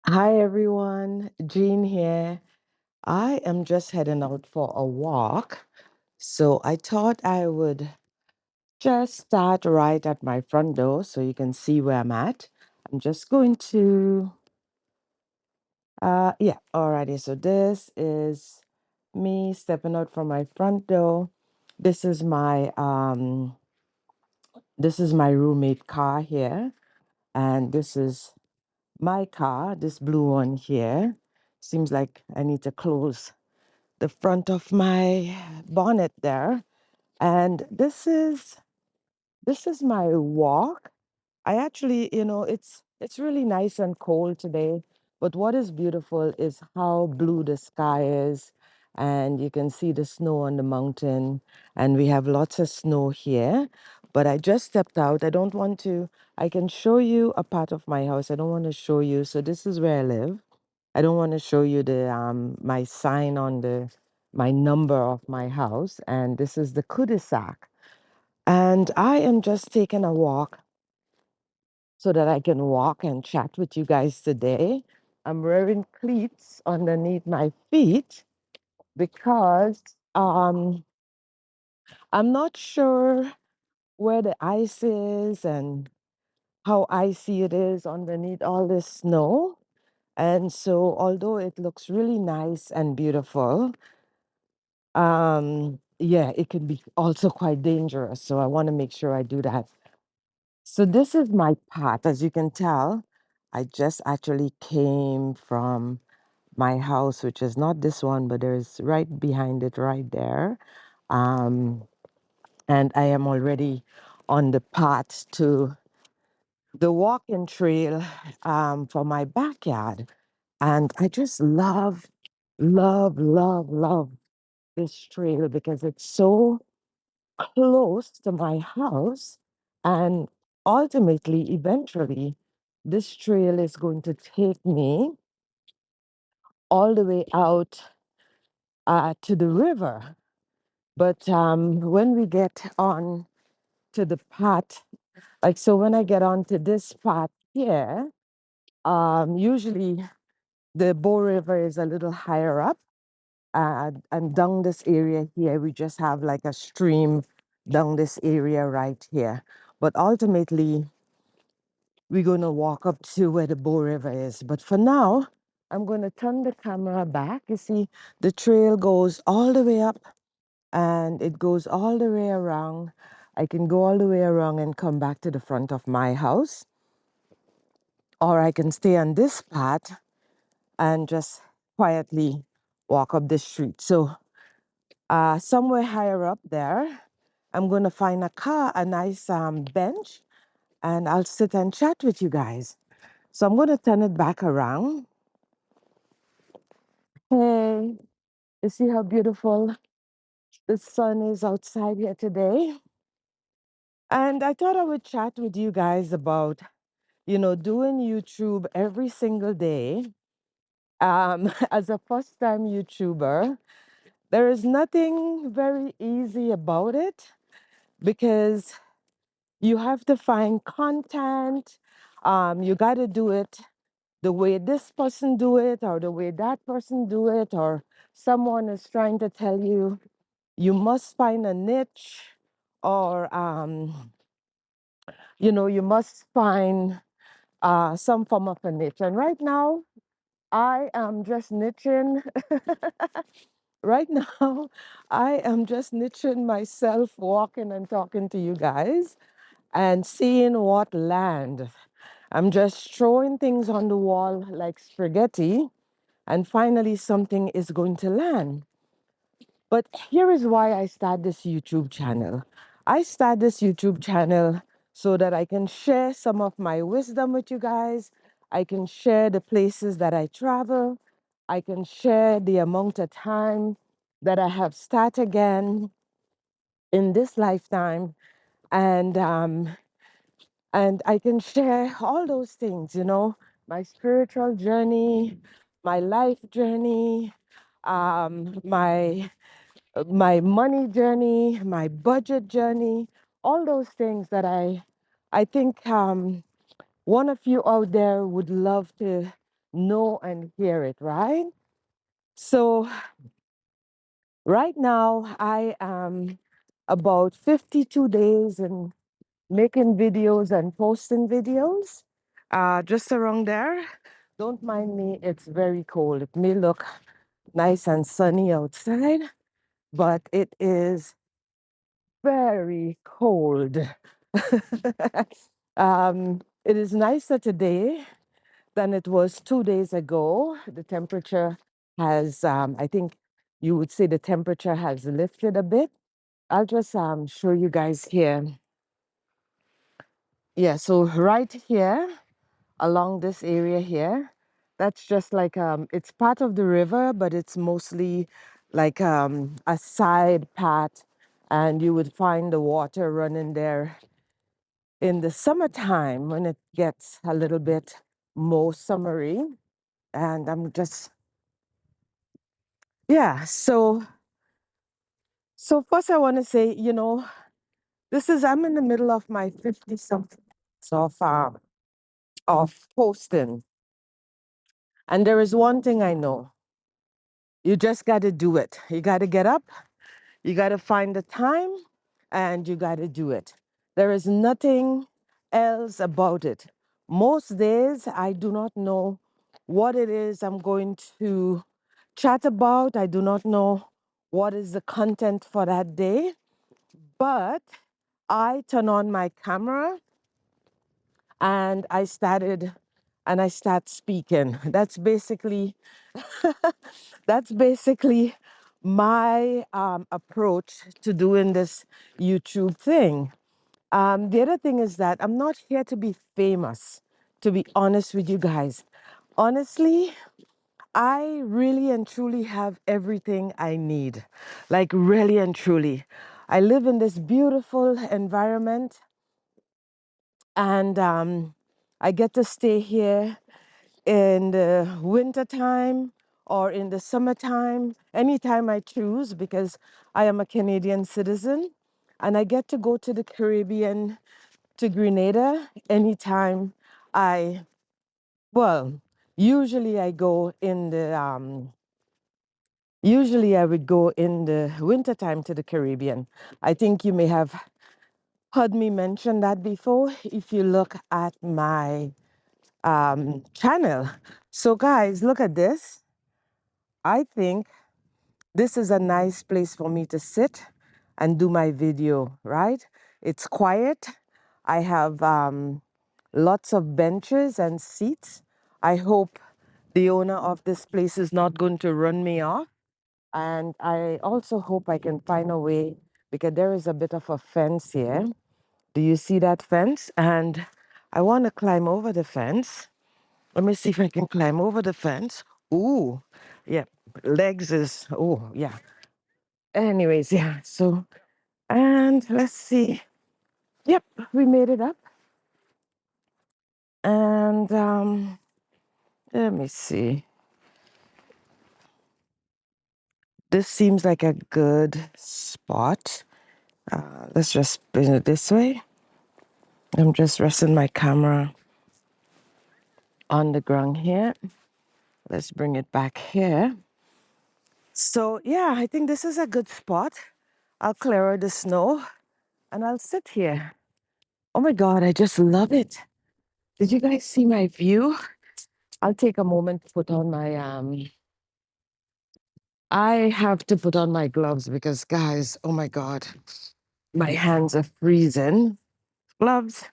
Hi everyone, Jean here. I am just heading out for a walk. So I thought I would just start right at my front door so you can see where I'm at. I'm just going to, yeah, alrighty. So this is me stepping out from my front door. This is my, um, this is my roommate car here. And this is my car, this blue one here. Seems like I need to close the front of my bonnet there. And this is my walk. I actually, it's really nice and cold today, but what is beautiful is how blue the sky is, and you can see the snow on the mountain, and we have lots of snow here. But I just stepped out. I can show you a part of my house. I don't want to show you. So this is where I live. I don't want to show you the my sign on the my number of my house, and this is the cul-de-sac. And I am just taking a walk so that I can walk and chat with you guys today. I'm wearing cleats underneath my feet because I'm not sure where the ice is and how icy it is underneath all this snow. And so, although it looks really nice and beautiful, yeah, it can be also quite dangerous. So, I want to make sure I do that. So, this is my path. As you can tell, I just actually came from my house, which is not this one, but there's right behind it, right there. Um, and I am already on the path to the walking trail for my backyard. And I just love this trail because it's so close to my house. And ultimately, eventually, this trail is going to take me all the way out to the river. But when we get on to the path, like so, when I get onto this path here, usually the Bow River is a little higher up, and down this area here, we just have like a stream down this area right here. But ultimately, we're going to walk up to where the Bow River is. But for now, I'm going to turn the camera back. You see, the trail goes all the way up and it goes all the way around. I can go all the way around and come back to the front of my house, or I can stay on this path and just quietly walk up the street. So, somewhere higher up there, I'm going to find a nice bench, and I'll sit and chat with you guys. So, I'm going to turn it back around. Hey, you see how beautiful the sun is outside here today? And I thought I would chat with you guys about, doing YouTube every single day. As a first time YouTuber, there is nothing very easy about it because you have to find content. You got to do it the way this person do it or the way that person do it, or someone is trying to tell you you must find a niche, or you must find some form of a niche. And right now, I am just niching. Right now, I am just niching myself, walking and talking to you guys and seeing what land. I'm just throwing things on the wall like spaghetti, and finally, something is going to land. But here is why I start this YouTube channel. I start this YouTube channel so that I can share some of my wisdom with you guys. I can share the places that I travel. I can share the amount of time that I have start again in this lifetime. And I can share all those things, my spiritual journey, my life journey, my money journey, my budget journey, all those things that I think one of you out there would love to know and hear it, right? So right now I am about 52 days in making videos and posting videos. Just around there. Don't mind me, it's very cold. It may look nice and sunny outside, but it is very cold. It is nicer today than it was 2 days ago. The temperature has, I think you would say the temperature has lifted a bit. I'll just show you guys here. Yeah, so right here along this area here, that's just like it's part of the river, but it's mostly like a side path, and you would find the water running there in the summertime when it gets a little bit more summery. And I'm just, yeah, so first I want to say, I'm in the middle of my 50 something of posting, and there is one thing I know: you just got to do it. You got to get up, you got to find the time, and you got to do it. There is nothing else about it. Most days I do not know what it is I'm going to chat about. I do not know what is the content for that day, but I turn on my camera and I start speaking. That's basically my approach to doing this YouTube thing. The other thing is that I'm not here to be famous, to be honest with you guys. Honestly, I really and truly have everything I need. Like, really and truly. I live in this beautiful environment, and I get to stay here in the winter time or in the summertime, anytime I choose, because I am a Canadian citizen. And I get to go to the Caribbean, to Grenada, anytime I, well, usually I go in the, usually I would go in the wintertime to the Caribbean. I think you may have heard me mention that before if you look at my channel. So, guys, look at this. I think this is a nice place for me to sit and do my video, right? It's quiet. I have lots of benches and seats. I hope the owner of this place is not going to run me off. And I also hope I can find a way, because there is a bit of a fence here. Do you see that fence? And I want to climb over the fence. Let me see if I can climb over the fence. Ooh, yeah, legs is, oh, yeah. Anyways, yeah, so, and let's see. Yep, we made it up. And let me see. This seems like a good spot. Let's just bring it this way. I'm just resting my camera on the ground here. Let's bring it back here. So, yeah, I think this is a good spot. I'll clear out the snow and I'll sit here. Oh my God, I just love it. Did you guys see my view? I'll take a moment to put on my I have to put on my gloves because, guys, oh my God, my hands are freezing. Gloves.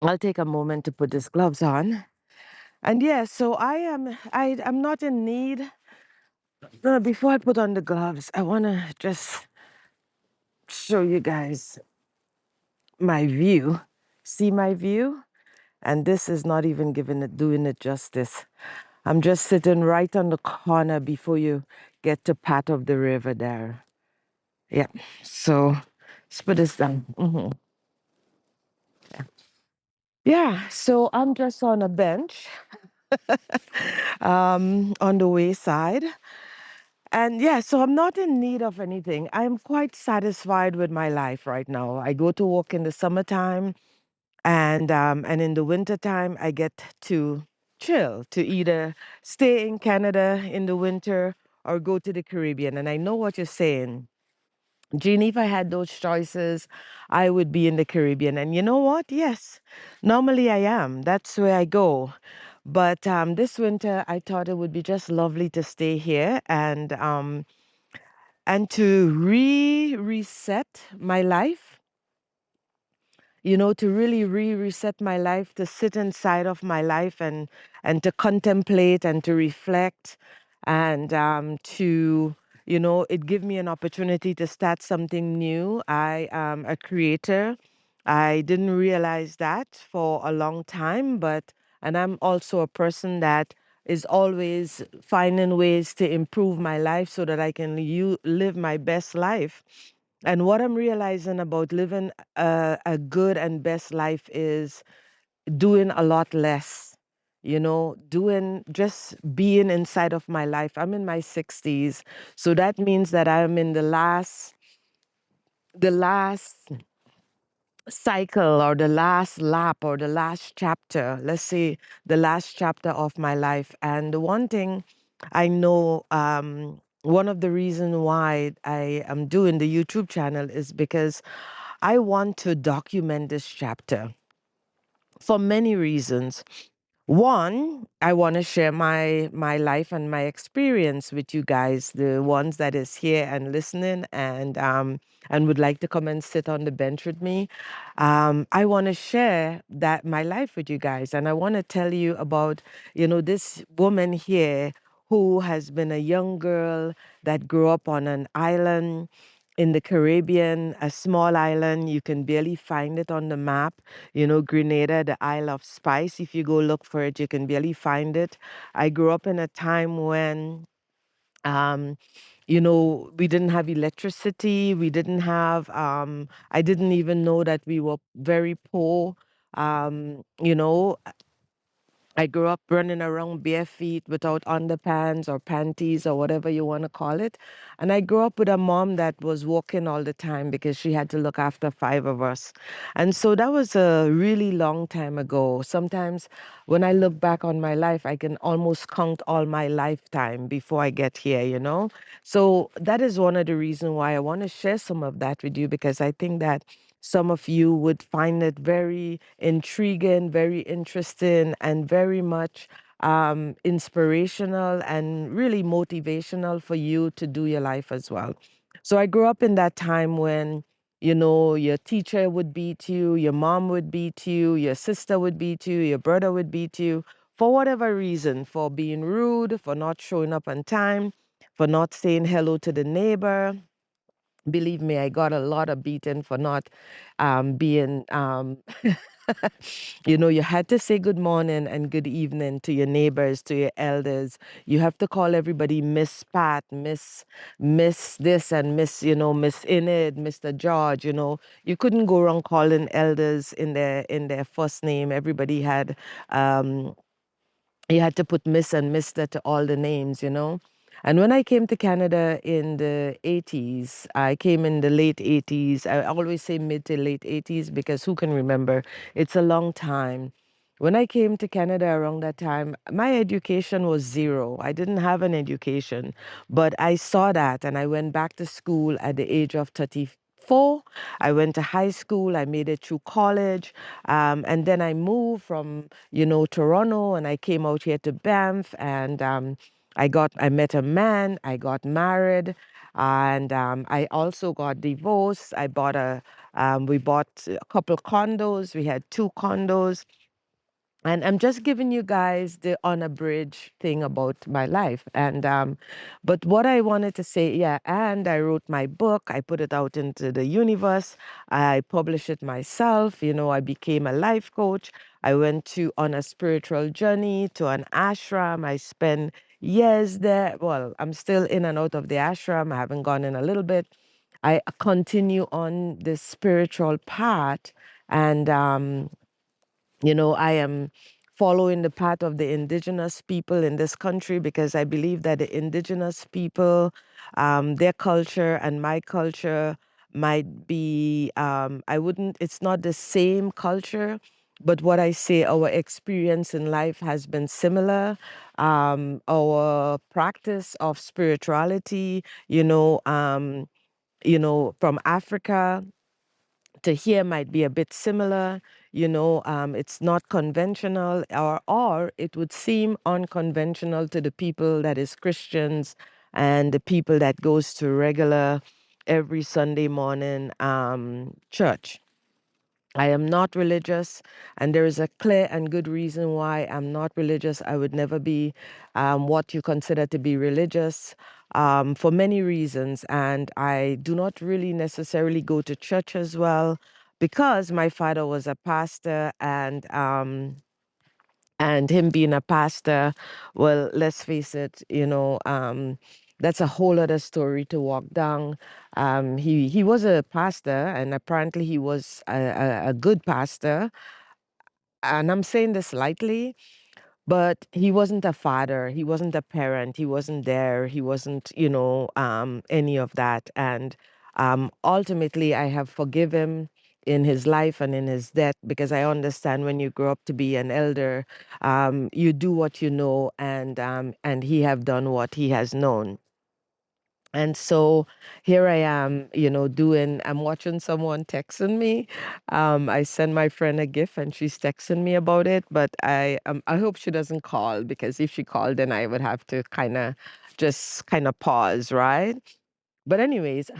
I'll take a moment to put these gloves on. And yeah, so I'm not in need. No, before I put on the gloves, I want to just show you guys my view. See my view? And this is not even doing it justice. I'm just sitting right on the corner before you get to part of the river there. Yeah. So let's put this down. Yeah. So I'm just on a bench on the wayside. And yeah, so I'm not in need of anything. I'm quite satisfied with my life right now. I go to work in the summertime, and in the wintertime I get to chill, to either stay in Canada in the winter or go to the Caribbean. And I know what you're saying. Jeannie, if I had those choices, I would be in the Caribbean. And you know what? Yes, normally I am. That's where I go. But this winter, I thought it would be just lovely to stay here and to reset my life, to really reset my life, to sit inside of my life and to contemplate and to reflect and it give me an opportunity to start something new. I am a creator. I didn't realize that for a long time, and I'm also a person that is always finding ways to improve my life so that I can live my best life. And what I'm realizing about living a good and best life is doing a lot less, doing just being inside of my life. I'm in my 60s. So that means that I'm in the last cycle or the last lap or the last chapter, let's say the last chapter of my life. And the one thing I know, one of the reasons why I am doing the YouTube channel is because I want to document this chapter for many reasons. One, I want to share my life and my experience with you guys, the ones that is here and listening and would like to come and sit on the bench with me. I want to share that my life with you guys, and I want to tell you about this woman here who has been a young girl that grew up on an island in the Caribbean, a small island. You can barely find it on the map. Grenada, the Isle of Spice. If you go look for it, you can barely find it. I grew up in a time when, um, we didn't have electricity. We didn't have, I didn't even know that we were very poor. Um, you know, I grew up running around bare feet without underpants or panties or whatever you want to call it. And I grew up with a mom that was working all the time because she had to look after five of us. And so that was a really long time ago. Sometimes when I look back on my life, I can almost count all my lifetime before I get here. So that is one of the reasons why I want to share some of that with you, because I think that some of you would find it very intriguing, very interesting, and very much inspirational and really motivational for you to do your life as well. So I grew up in that time when, your teacher would beat you, your mom would beat you, your sister would beat you, your brother would beat you for whatever reason, for being rude, for not showing up on time, for not saying hello to the neighbor. Believe me, I got a lot of beating for not being, you had to say good morning and good evening to your neighbors, to your elders. You have to call everybody Miss Pat, Miss this and Miss, Miss Enid, Mr. George. You couldn't go around calling elders in their first name. Everybody had, um, you had to put Miss and Mr. to all the names. And when I came to Canada in the 80s, I came in the late 80s. I always say mid to late 80s because who can remember? It's a long time. When I came to Canada around that time, my education was zero. I didn't have an education, but I saw that and I went back to school at the age of 34. I went to high school, I made it through college, and then I moved from, Toronto, and I came out here to Banff, and I met a man, I got married, and I also got divorced. We bought a couple condos. We had two condos. And I'm just giving you guys the unabridged thing about my life. But what I wanted to say, yeah, and I wrote my book. I put it out into the universe. I published it myself. I became a life coach. I went on a spiritual journey to an ashram. I spent years there. Well, I'm still in and out of the ashram. I haven't gone in a little bit. I continue on this spiritual path, and I am following the path of the indigenous people in this country because I believe that the indigenous people, their culture and my culture might be, it's not the same culture, but what I say, our experience in life has been similar. Our practice of spirituality, from Africa to here might be a bit similar. It's not conventional, or it would seem unconventional to the people that is Christians and the people that goes to regular every Sunday morning church. I am not religious, and there is a clear and good reason why I'm not religious. I would never be what you consider to be religious for many reasons. And I do not really necessarily go to church as well because my father was a pastor, and him being a pastor, well, let's face it, that's a whole other story to walk down. He was a pastor, and apparently he was a good pastor. And I'm saying this lightly, but he wasn't a father, he wasn't a parent, he wasn't there, he wasn't, any of that. And ultimately, I have forgiven him in his life and in his death, because I understand when you grow up to be an elder, you do what you know, and he have done what he has known. And so here I am, I'm watching someone texting me. I sent my friend a gift and she's texting me about it, but I hope she doesn't call, because if she called, then I would have to just kind of pause, right? But anyways,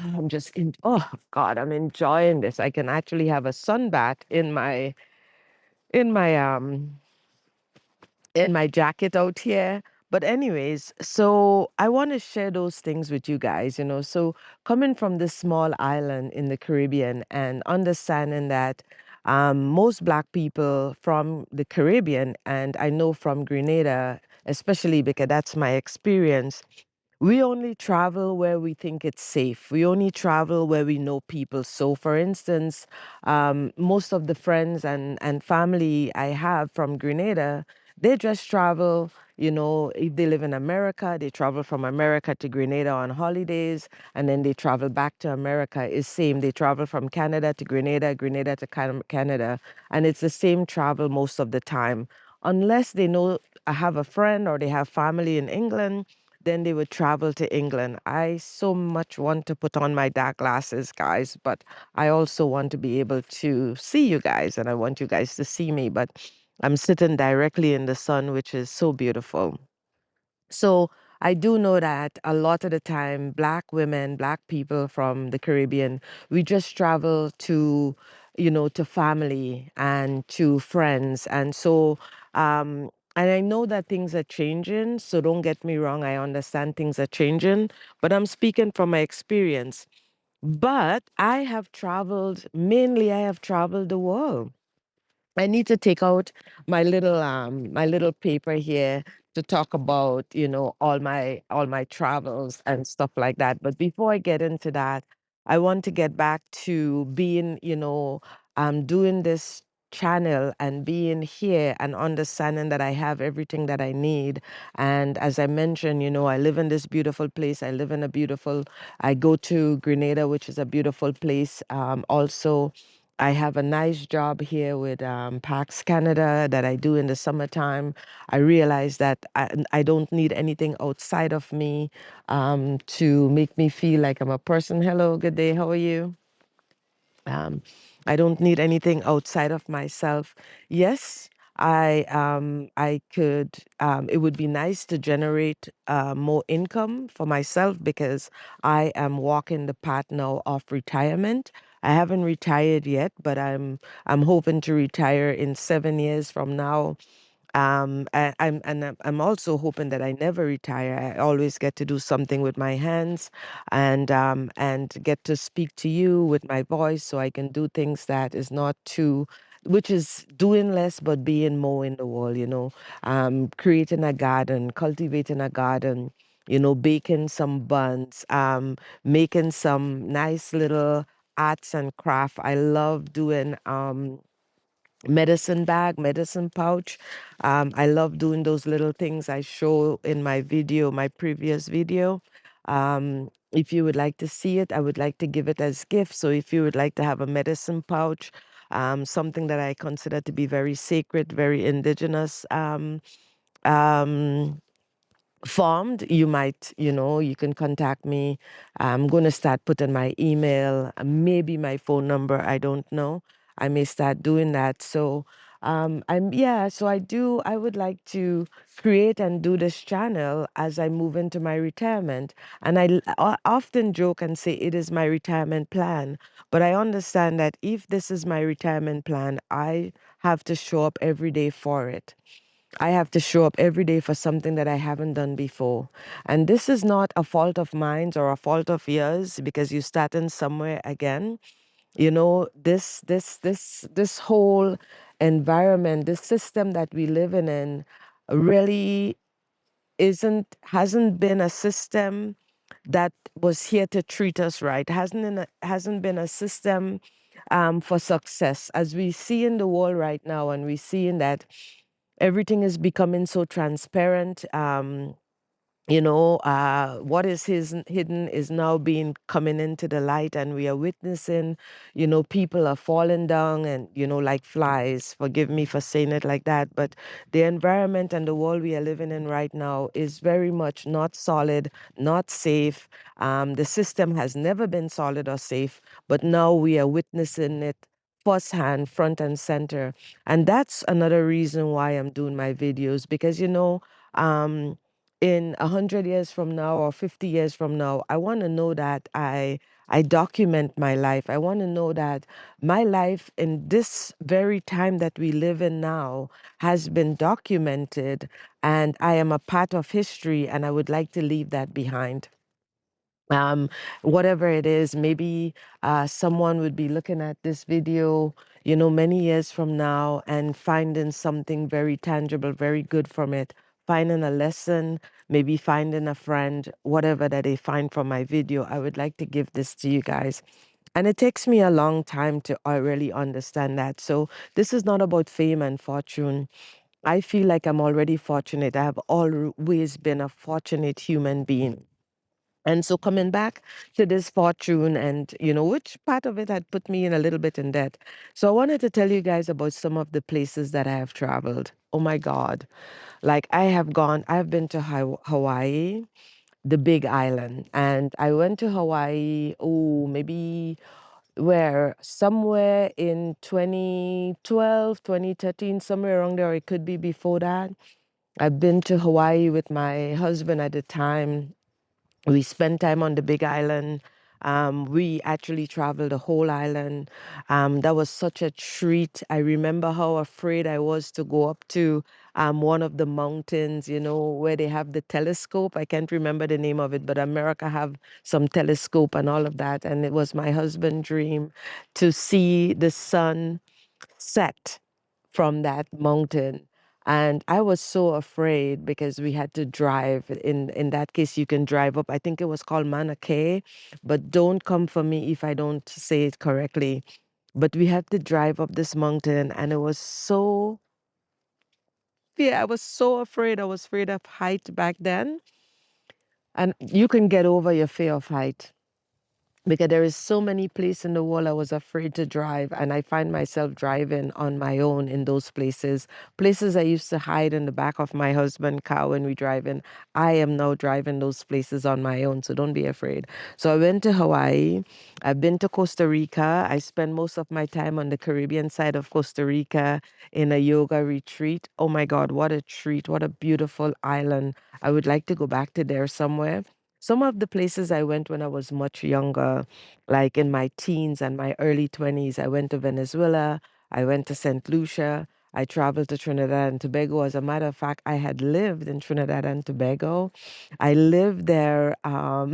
oh God, I'm enjoying this. I can actually have a sunbath in my in my jacket out here. But anyways, so I want to share those things with you guys, So coming from this small island in the Caribbean and understanding that most Black people from the Caribbean, and I know from Grenada, especially because that's my experience, we only travel where we think it's safe. We only travel where we know people. So, for instance, most of the friends and family I have from Grenada, they just travel. If they live in America, they travel from America to Grenada on holidays, and then they travel back to America. It's same. They travel from Canada to Grenada, Grenada to Canada, and it's the same travel most of the time, unless they know I have a friend or they have family in England, then they would travel to England. I so much want to put on my dark glasses, guys, but I also want to be able to see you guys, and I want you guys to see me. But I'm sitting directly in the sun, which is so beautiful. So I do know that a lot of the time, Black women, Black people from the Caribbean, we just travel to family and to friends. And so, and I know that things are changing. So don't get me wrong. I understand things are changing, but I'm speaking from my experience. But I have traveled the world. I need to take out my little paper here to talk about, all my travels and stuff like that. But before I get into that, I want to get back to being, doing this channel and being here and understanding that I have everything that I need. And as I mentioned, I live in this beautiful place. I go to Grenada, which is a beautiful place. Also, I have a nice job here with Pax Canada that I do in the summertime. I realize that I don't need anything outside of me to make me feel like I'm a person. Hello, good day, how are you? Um, I don't need anything outside of myself. Yes, I could. It would be nice to generate more income for myself because I am walking the path now of retirement. I haven't retired yet, but I'm hoping to retire in 7 years from now. I'm also hoping that I never retire. I always get to do something with my hands, and get to speak to you with my voice, so I can do things that is not too, which is doing less but being more in the world. Creating a garden, cultivating a garden. Baking some buns, making some nice little arts and craft. I love doing medicine bag, medicine pouch. I love doing those little things I show in my previous video. If you would like to see it, I would like to give it as gift. So if you would like to have a medicine pouch, something that I consider to be very sacred, very indigenous. Um, Formed, you might, you can contact me. I'm going to start putting my email, maybe my phone number. I don't know. I may start doing that. So, so I would like to create and do this channel as I move into my retirement. And often joke and say it is my retirement plan. But I understand that if this is my retirement plan, I have to show up every day for it. I have to show up every day for something that I haven't done before. And this is not a fault of mine or a fault of yours because you starting somewhere again. This whole environment, this system that we live in really hasn't been a system that was here to treat us right. Hasn't been a system for success. As we see in the world right now, and we see in that everything is becoming so transparent. What is hidden is now being coming into the light, and we are witnessing, people are falling down and, like flies. Forgive me for saying it like that, but the environment and the world we are living in right now is very much not solid, not safe. The system has never been solid or safe, but now we are witnessing it firsthand, front and center. And that's another reason why I'm doing my videos, because, um, in 100 years from now or 50 years from now, I want to know that I document my life. I want to know that my life in this very time that we live in now has been documented, and I am a part of history, and I would like to leave that behind. um, Whatever it is, maybe someone would be looking at this video, many years from now and finding something very tangible, very good from it, finding a lesson, maybe finding a friend, whatever that they find from my video. I would like to give this to you guys. And it takes me a long time to really understand that. So this is not about fame and fortune. I feel like I'm already fortunate. I have always been a fortunate human being. And so coming back to this fortune and, which part of it had put me in a little bit in debt. So I wanted to tell you guys about some of the places that I have traveled. Oh my God. Like I've been to Hawaii, the big island. And I went to Hawaii, maybe where somewhere in 2012, 2013, somewhere around there, or it could be before that. I've been to Hawaii with my husband at the time. We spent time on the big island. We actually traveled the whole island. That was such a treat. I remember how afraid I was to go up to one of the mountains, where they have the telescope. I can't remember the name of it, but America have some telescope and all of that. And it was my husband's dream to see the sun set from that mountain. And I was so afraid because we had to drive. In that case, you can drive up. I think it was called Mauna Kea, but don't come for me if I don't say it correctly. But we had to drive up this mountain, and it was so fear. I was so afraid. I was afraid of height back then. And you can get over your fear of height, because there is so many places in the world I was afraid to drive, and I find myself driving on my own in those places I used to hide in the back of my husband's car when we driving. I am now driving those places on my own, so don't be afraid. So I went to Hawaii. I've been to Costa Rica. I spent most of my time on the Caribbean side of Costa Rica in a yoga retreat. Oh my God, what a treat, what a beautiful island. I would like to go back to there somewhere. Some of the places I went when I was much younger, like in my teens and my early 20s, I went to Venezuela, I went to St. Lucia, I traveled to Trinidad and Tobago. As a matter of fact, I had lived in Trinidad and Tobago. I lived there. I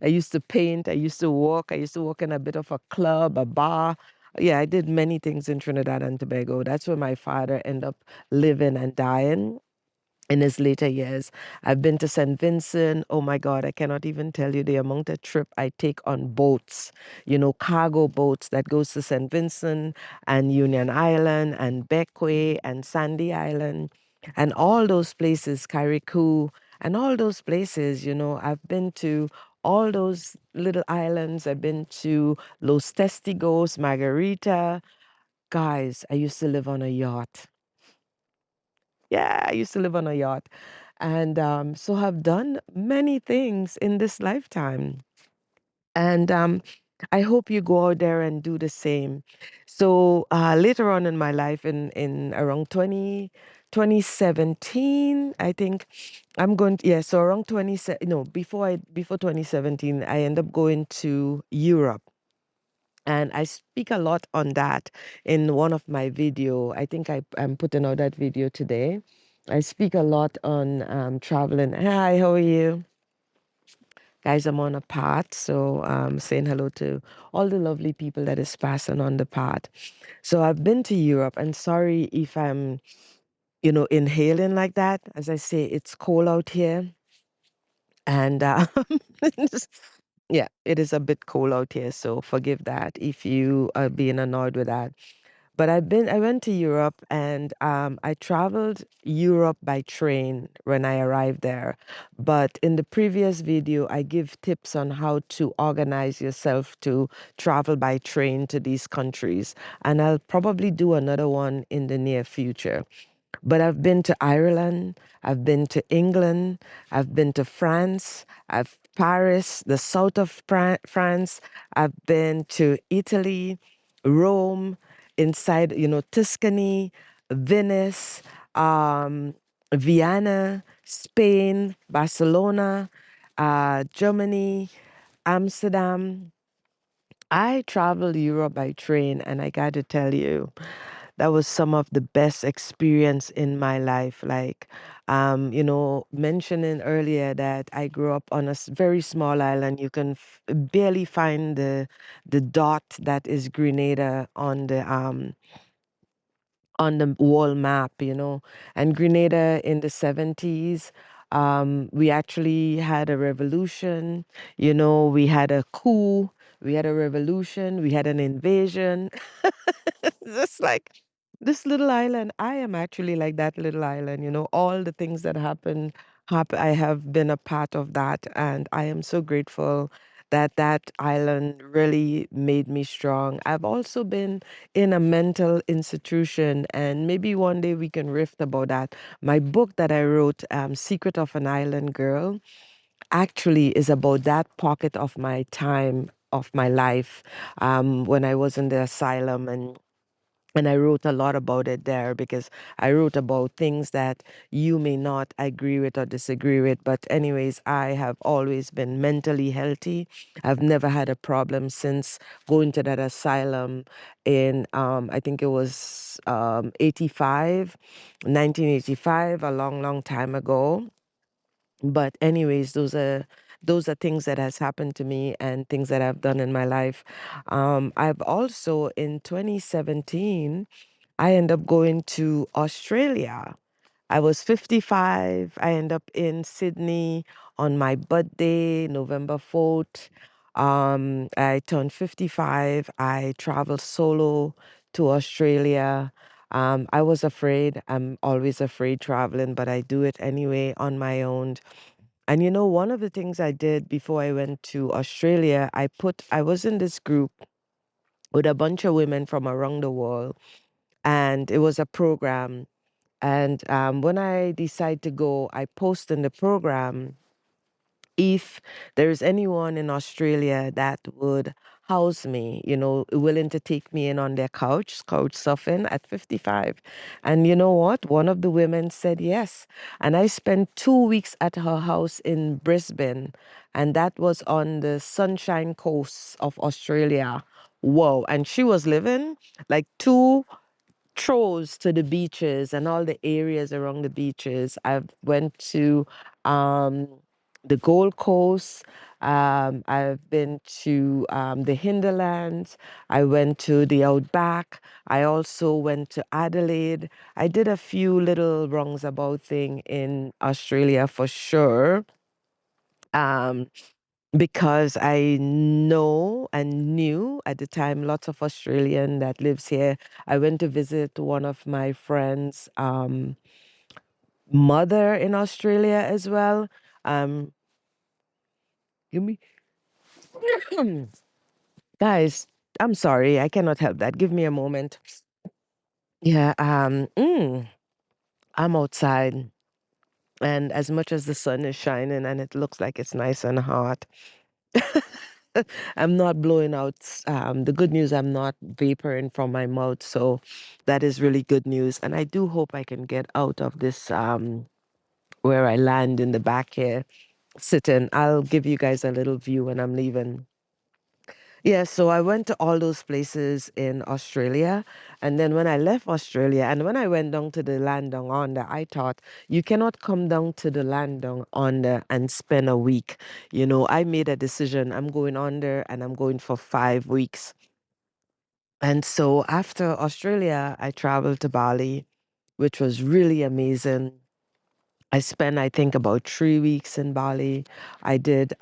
used to paint, I used to work in a bit of a club, a bar. Yeah, I did many things in Trinidad and Tobago. That's where my father ended up living and dying in his later years. I've been to St. Vincent. Oh my God, I cannot even tell you the amount of trip I take on boats, cargo boats that goes to St. Vincent and Union Island and Bequia and Sandy Island and all those places, Carriacou and all those places, I've been to all those little islands. I've been to Los Testigos, Margarita. guys, I used to live on a yacht. Yeah, I used to live on a yacht. And so have done many things in this lifetime. And I hope you go out there and do the same. So later on in my life, in around 2017, I think I'm going to, yeah, so around 20, no, before 2017, I end up going to Europe. And I speak a lot on that in one of my video. I think I'm putting out that video today. I speak a lot on traveling. Hi, how are you? Guys, I'm on a path, so saying hello to all the lovely people that is passing on the path. So I've been to Europe, and sorry if I'm, inhaling like that. As I say, it's cold out here, and yeah, it is a bit cold out here. So forgive that if you are being annoyed with that. But I went to Europe, and I traveled Europe by train when I arrived there. But in the previous video, I give tips on how to organize yourself to travel by train to these countries. And I'll probably do another one in the near future. But I've been to Ireland, I've been to England, I've been to France, I've Paris, the south of France, I've been to Italy, Rome, inside, Tuscany, Venice, um, Vienna, Spain, Barcelona, Germany, Amsterdam. I traveled Europe by train, and I got to tell you, that was some of the best experience in my life. Like, mentioning earlier that I grew up on a very small island. You can barely find the dot that is Grenada on the wall map. And Grenada in the 70s, we actually had a revolution. We had a coup, we had a revolution, we had an invasion. Just like this little island. I am actually like that little island. All the things that happen. I have been a part of that, and I am so grateful that that island really made me strong. I've also been in a mental institution, and maybe one day we can riff about that. My book that I wrote, Secret of an Island Girl, actually is about that pocket of my time of my life, when I was in the asylum, and I wrote a lot about it there because I wrote about things that you may not agree with or disagree with. But, anyways, I have always been mentally healthy. I've never had a problem since going to that asylum in, I think it was 85, 1985, a long, long time ago. But anyways, those are things that has happened to me and things that I've done in my life. I've also in 2017, I end up going to Australia. I was 55. I end up in Sydney on my birthday, November 4th. I turned 55. I traveled solo to Australia. I was afraid. I'm always afraid traveling, but I do it anyway on my own. And one of the things I did before I went to Australia, I was in this group with a bunch of women from around the world, and it was a program. And when I decide to go, I post in the program if there's anyone in Australia that would house me, willing to take me in on their couch surfing at 55. And you know what? One of the women said yes. And I spent 2 weeks at her house in Brisbane, and that was on the Sunshine Coast of Australia. Whoa. And she was living like two trolls to the beaches and all the areas around the beaches. I've went to um, the Gold Coast. I've been to the Hinterlands. I went to the Outback. I also went to Adelaide. I did a few little wrongs about thing in Australia for sure. Um, because I know and knew at the time lots of Australian that lives here. I went to visit one of my friends' mother in Australia as well. Um, give me, guys. I'm sorry, I cannot help that. Give me a moment. Yeah, I'm outside, and as much as the sun is shining and it looks like it's nice and hot, I'm not blowing out. The good news, I'm not vaporing from my mouth, so that is really good news. And I do hope I can get out of this where I land in the back here, sitting. I'll give you guys a little view when I'm leaving. Yeah, so I went to all those places in Australia. And then when I left Australia and when I went down to the land down under, I thought you cannot come down to the land down under and spend a week. You know, I made a decision. I'm going under and I'm going for 5 weeks. And so after Australia, I traveled to Bali, which was really amazing. I spent, I think, about 3 weeks in Bali. I did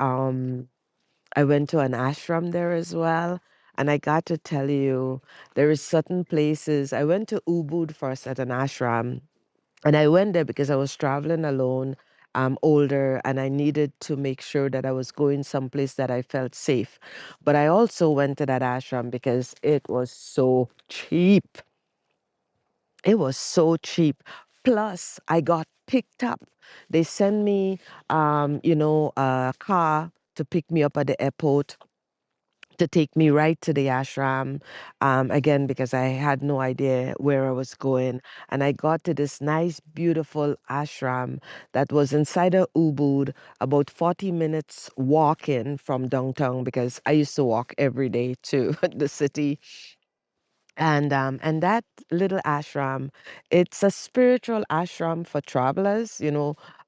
I went to an ashram there as well. And I got to tell you, there is certain places. I went to Ubud first at an ashram. And I went there because I was traveling alone. I'm older and I needed to make sure that I was going someplace that I felt safe. But I also went to that ashram because it was so cheap. It was so cheap. Plus, I got picked up. They sent me, a car to pick me up at the airport to take me right to the ashram, again, because I had no idea where I was going. And I got to this nice, beautiful ashram that was inside of Ubud, about 40 minutes walking from downtown, because I used to walk every day to the city. And that little ashram, it's a spiritual ashram for travelers,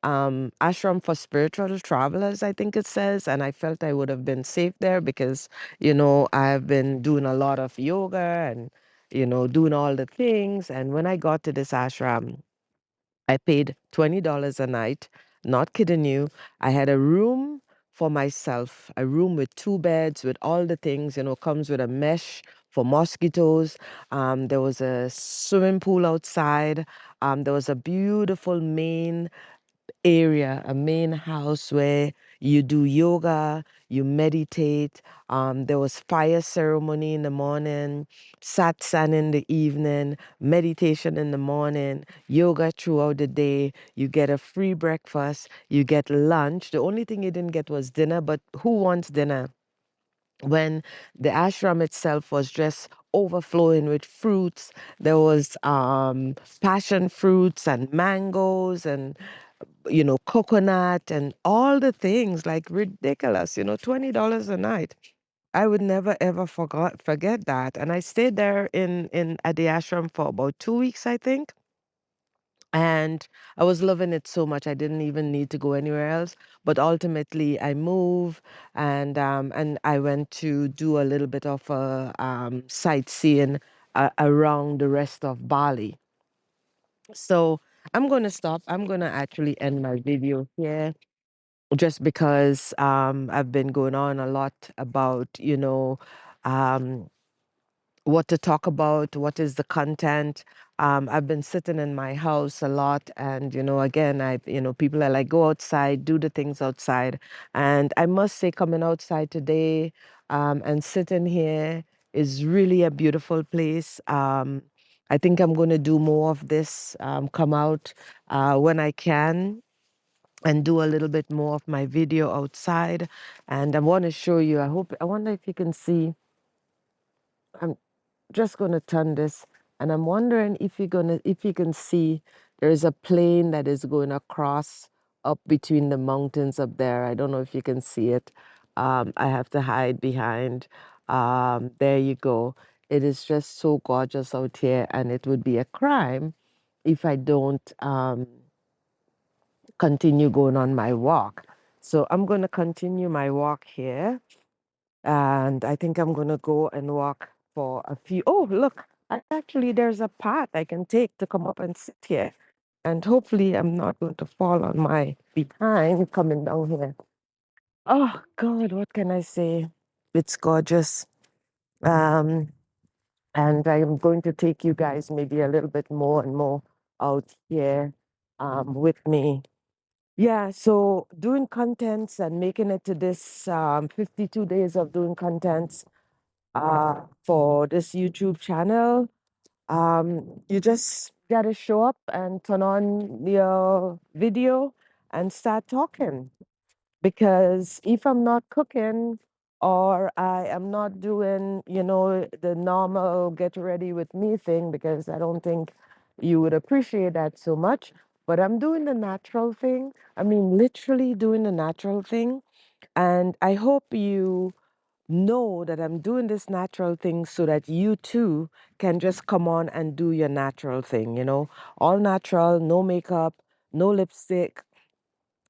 ashram for spiritual travelers, I think it says. And I felt I would have been safe there because, I've been doing a lot of yoga and, doing all the things. And when I got to this ashram, I paid $20 a night, not kidding you. I had a room for myself, a room with two beds, with all the things, comes with a mesh for mosquitoes. There was a swimming pool outside. There was a beautiful main area, a main house where you do yoga, you meditate. There was fire ceremony in the morning, satsang in the evening, meditation in the morning, yoga throughout the day. You get a free breakfast, you get lunch. The only thing you didn't get was dinner, but who wants dinner? When the ashram itself was just overflowing with fruits, there was passion fruits and mangoes and coconut and all the things, like ridiculous, $20 a night. I would never ever forget that. And I stayed there in at the ashram for about 2 weeks, I think. And I was loving it so much I didn't even need to go anywhere else. But ultimately I moved and I went to do a little bit of sightseeing around the rest of Bali. So I'm gonna stop. I'm gonna actually end my video here just because I've been going on a lot about, um, what to talk about, what is the content. I've been sitting in my house a lot, and again, people are like, go outside, do the things outside. And I must say, coming outside today and sitting here is really a beautiful place. I think I'm going to do more of this, come out when I can and do a little bit more of my video outside. And I want to show you, I wonder if you can see, I'm just going to turn this, and I'm wondering if you can see, there's a plane that is going across up between the mountains up there. I don't know if you can see it. I have to hide behind. There you go. It is just so gorgeous out here, and it would be a crime if I don't continue going on my walk. So I'm going to continue my walk here. And I think I'm going to go and walk for a few. Oh, look, actually, there's a path I can take to come up and sit here. And hopefully, I'm not going to fall on my behind coming down here. Oh, God, what can I say? It's gorgeous. Um, and I am going to take you guys maybe a little bit more and more out here with me. Yeah, so doing contents and making it to this 52 days of doing contents for this YouTube channel. You just gotta show up and turn on your video and start talking. Because if I'm not cooking or I am not doing, the normal get ready with me thing, because I don't think you would appreciate that so much, but I'm doing the natural thing. I mean, literally doing the natural thing. And I hope you know that I'm doing this natural thing so that you too can just come on and do your natural thing, all natural, no makeup, no lipstick,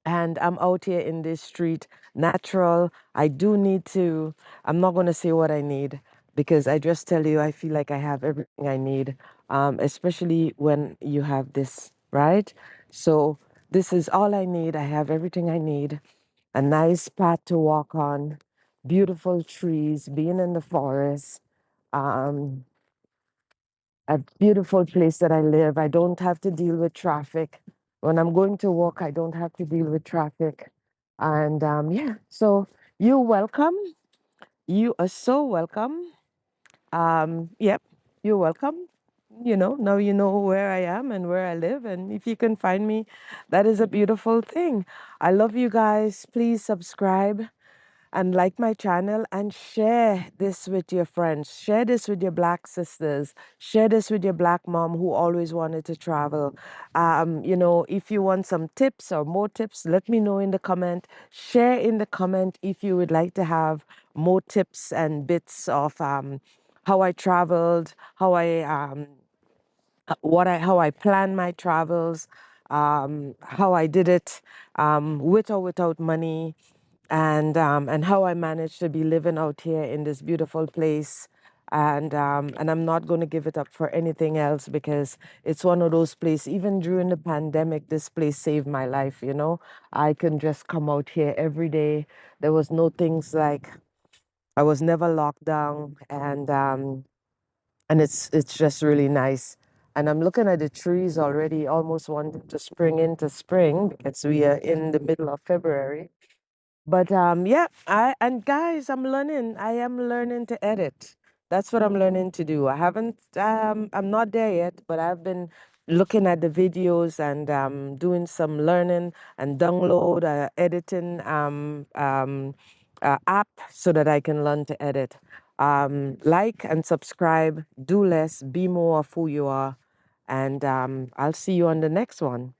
and I'm out here in this street, natural. I do need to, I'm not going to say what I need because I just tell you, I feel like I have everything I need, especially when you have this, right? So this is all I need. I have everything I need. A nice path to walk on, beautiful trees, being in the forest. Um, a beautiful place that I live. I don't have to deal with traffic. When I'm going to work, I don't have to deal with traffic. And yeah, so you're welcome. You are so welcome. Yep, you're welcome. Now you know where I am and where I live. And if you can find me, that is a beautiful thing. I love you guys. Please subscribe and like my channel and share this with your friends. Share this with your black sisters. Share this with your black mom who always wanted to travel. If you want some tips or more tips, let me know in the comment. Share in the comment if you would like to have more tips and bits of how I traveled, how I plan my travels, how I did it, with or without money, and how I managed to be living out here in this beautiful place. And I'm not going to give it up for anything else because it's one of those places. Even during the pandemic, this place saved my life. I can just come out here every day. There was no things like I was never locked down, and it's just really nice. And I'm looking at the trees already, almost wanting to spring into spring because we are in the middle of February. But yeah, guys, I am learning to edit. That's what I'm learning to do. I'm not there yet, but I've been looking at the videos and doing some learning and download editing app so that I can learn to edit. Like and subscribe, do less, be more of who you are, and I'll see you on the next one.